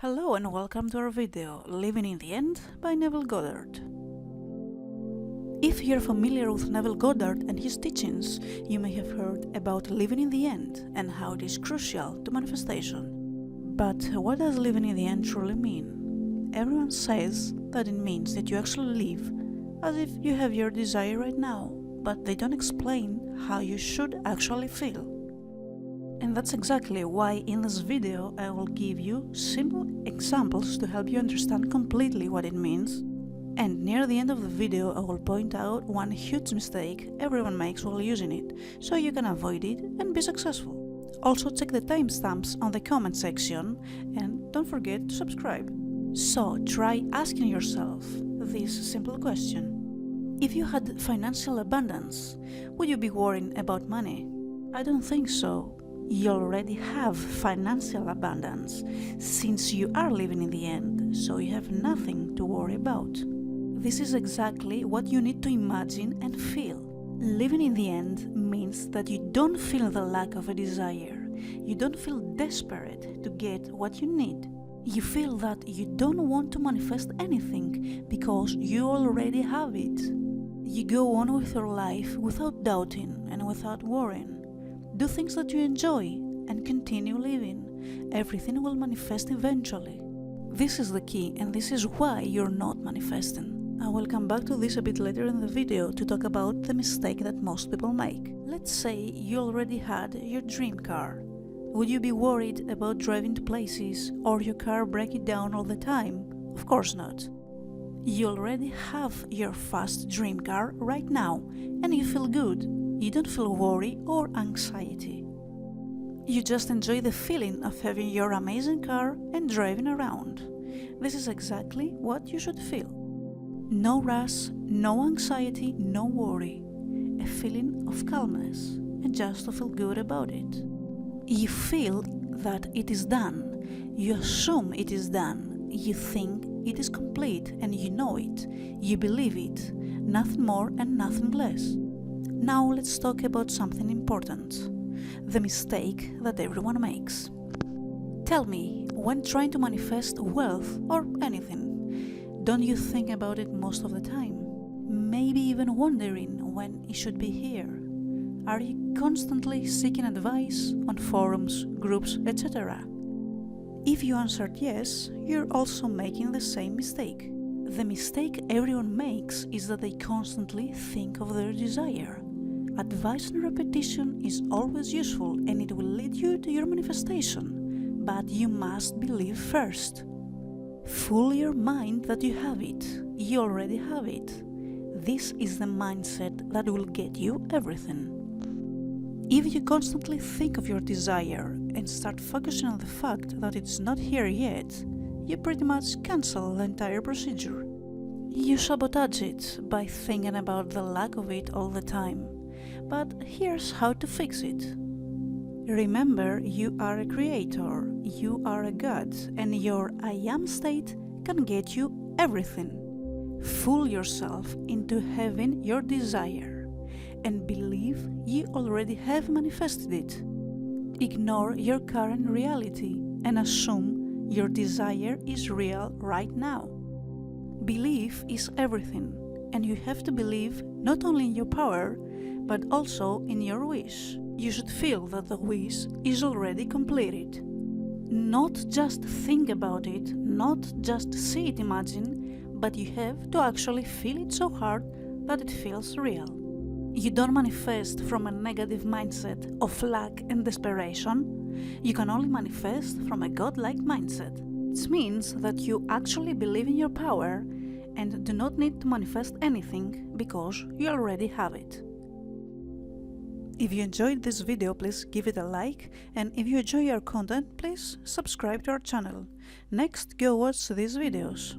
Hello and welcome to our video, Living in the End by Neville Goddard. If you're familiar with Neville Goddard and his teachings, you may have heard about living in the end and how it is crucial to manifestation. But what does living in the end truly mean? Everyone says that it means that you actually live as if you have your desire right now, but they don't explain how you should actually feel. And that's exactly why in this video I will give you simple examples to help you understand completely what it means. And near the end of the video I will point out one huge mistake everyone makes while using it, so you can avoid it and be successful. Also check the timestamps on the comment section and don't forget to subscribe. So try asking yourself this simple question. If you had financial abundance, would you be worrying about money? I don't think so. You already have financial abundance, since you are living in the end, so you have nothing to worry about. This is exactly what you need to imagine and feel. Living in the end means that you don't feel the lack of a desire. You don't feel desperate to get what you need. You feel that you don't want to manifest anything because you already have it. You go on with your life without doubting and without worrying. Do things that you enjoy and continue living. Everything will manifest eventually. This is the key, and this is why you're not manifesting. I will come back to this a bit later in the video to talk about the mistake that most people make. Let's say you already had your dream car. Would you be worried about driving to places or your car breaking down all the time? Of course not. You already have your fast dream car right now, and you feel good. You don't feel worry or anxiety. You just enjoy the feeling of having your amazing car and driving around. This is exactly what you should feel. No rush, no anxiety, no worry. A feeling of calmness and just to feel good about it. You feel that it is done. You assume it is done. You think it is complete and you know it. You believe it. Nothing more and nothing less. Now let's talk about something important, the mistake that everyone makes. Tell me, when trying to manifest wealth or anything, don't you think about it most of the time? Maybe even wondering when it should be here? Are you constantly seeking advice on forums, groups, etc.? If you answered yes, you're also making the same mistake. The mistake everyone makes is that they constantly think of their desire. Advice and repetition is always useful and it will lead you to your manifestation, but you must believe first. Fool your mind that you have it. You already have it. This is the mindset that will get you everything. If you constantly think of your desire and start focusing on the fact that it's not here yet, you pretty much cancel the entire procedure. You sabotage it by thinking about the lack of it all the time. But here's how to fix it. Remember, you are a creator, you are a god, and your I am state can get you everything. Fool yourself into having your desire and believe you already have manifested it. Ignore your current reality and assume your desire is real right now. Belief is everything, and you have to believe not only in your power, but also in your wish. You should feel that the wish is already completed. Not just think about it, not just see it imagine, but you have to actually feel it so hard that it feels real. You don't manifest from a negative mindset of lack and desperation. You can only manifest from a godlike mindset. This means that you actually believe in your power and do not need to manifest anything because you already have it. If you enjoyed this video, please give it a like, and if you enjoy our content, please subscribe to our channel. Next, go watch these videos.